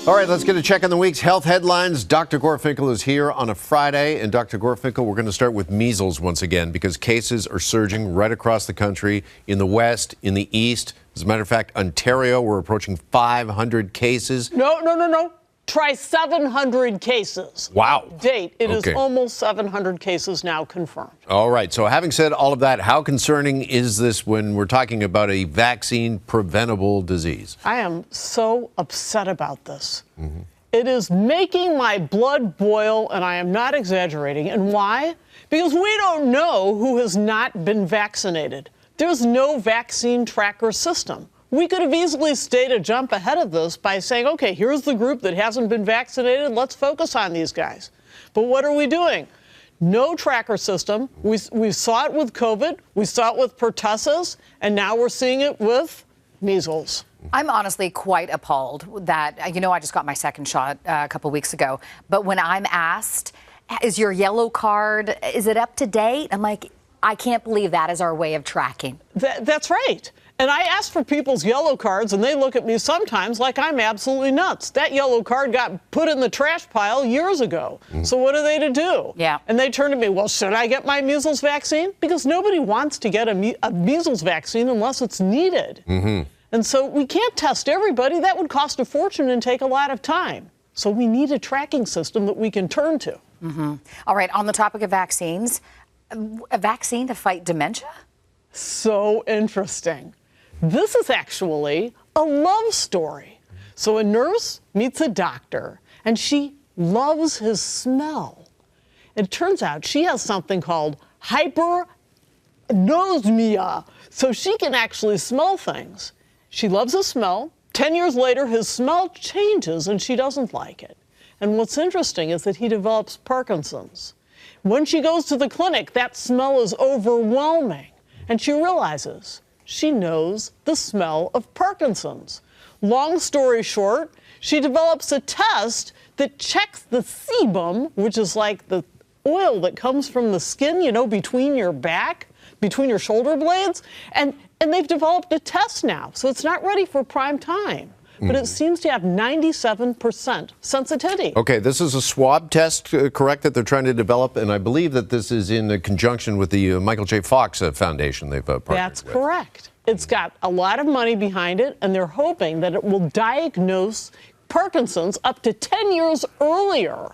All right, let's get a check on the week's health headlines. Dr. Gorfinkel is here on a Friday. And Dr. Gorfinkel, we're going to start with measles once again because cases are surging right across the country, in the West, in the East. As a matter of fact, Ontario, we're approaching 500 cases. No. Try 700 cases. Wow. Date. It is almost 700 cases now confirmed. All right. So having said all of that, how concerning is this when we're talking about a vaccine preventable disease? I am so upset about this. It is making my blood boil, and I am not exaggerating. And why? Because we don't know who has not been vaccinated. There's no vaccine tracker system. We could have easily stayed a jump ahead of this by saying, okay, here's the group that hasn't been vaccinated. Let's focus on these guys. But what are we doing? No tracker system. We saw it with COVID. We saw it with pertussis. And now we're seeing it with measles. I'm honestly quite appalled that, I just got my second shot a couple weeks ago. But when I'm asked, is your yellow card, is it up to date? I'm like, I can't believe that is our way of tracking. That's right. And I ask for people's yellow cards, and they look at me sometimes like I'm absolutely nuts. That yellow card got put in the trash pile years ago. So what are they to do? Yeah. And they turn to me, well, should I get my measles vaccine? Because nobody wants to get a measles vaccine unless it's needed. And so we can't test everybody. That would cost a fortune and take a lot of time. So we need a tracking system that we can turn to. All right, on the topic of vaccines, a vaccine to fight dementia? So interesting. This is actually a love story. So a nurse meets a doctor, and she loves his smell. It turns out she has something called hypernosmia, so she can actually smell things. She loves his smell. 10 years later, his smell changes, and she doesn't like it. And what's interesting is that he develops Parkinson's. When she goes to the clinic, that smell is overwhelming, and she realizes she knows the smell of Parkinson's. Long story short, she develops a test that checks the sebum, which is like the oil that comes from the skin, between your back, between your shoulder blades. And they've developed a test now, so it's not ready for prime time. But it seems to have 97% sensitivity. Okay, this is a swab test, correct, that they're trying to develop? And I believe that this is in conjunction with the Michael J. Fox Foundation they've partnered with. That's correct. It's got a lot of money behind it, and they're hoping that it will diagnose Parkinson's up to 10 years earlier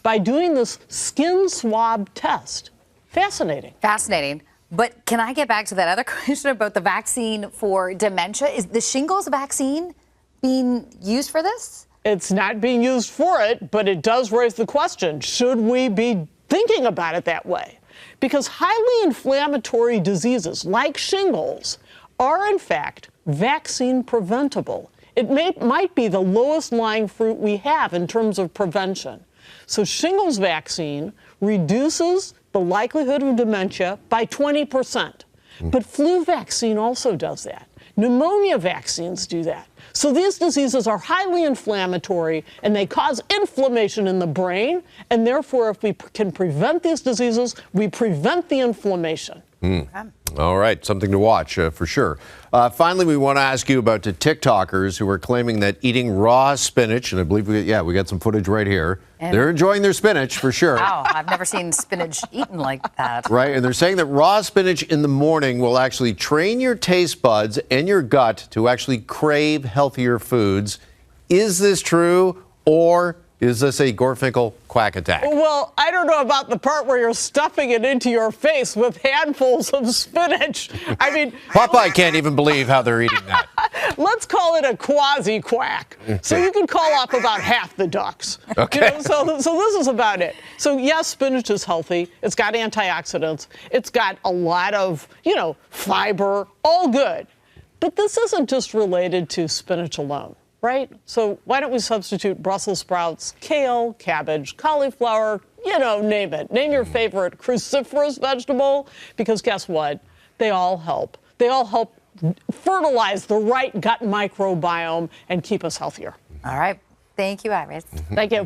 by doing this skin swab test. Fascinating. Fascinating. But can I get back to that other question about the vaccine for dementia? Is the shingles vaccine being used for this? It's not being used for it, but it does raise the question, should we be thinking about it that way? Because highly inflammatory diseases like shingles are in fact vaccine preventable. It might be the lowest lying fruit we have in terms of prevention. So shingles vaccine reduces the likelihood of dementia by 20%. But flu vaccine also does that. Pneumonia vaccines do that. So these diseases are highly inflammatory, and they cause inflammation in the brain, and therefore if we can prevent these diseases, we prevent the inflammation. All right, something to watch for sure. Finally, we want to ask you about the TikTokers who are claiming that eating raw spinach, and I believe we got some footage right here. And they're enjoying their spinach for sure. Wow, I've never seen spinach eaten like that. Right, and they're saying that raw spinach in the morning will actually train your taste buds and your gut to actually crave healthier foods. Is this true, or is this a Gorfinkel quack attack? Well, I don't know about the part where you're stuffing it into your face with handfuls of spinach. I mean, Popeye can't even believe how they're eating that. Let's call it a quasi-quack. So you can call off about half the ducks. Okay. So this is about it. So yes, spinach is healthy. It's got antioxidants. It's got a lot of, fiber, all good. But this isn't just related to spinach alone. Right? So why don't we substitute Brussels sprouts, kale, cabbage, cauliflower, name it. Name your favorite cruciferous vegetable, because guess what? They all help. They all help fertilize the right gut microbiome and keep us healthier. All right. Thank you, Iris. Thank you.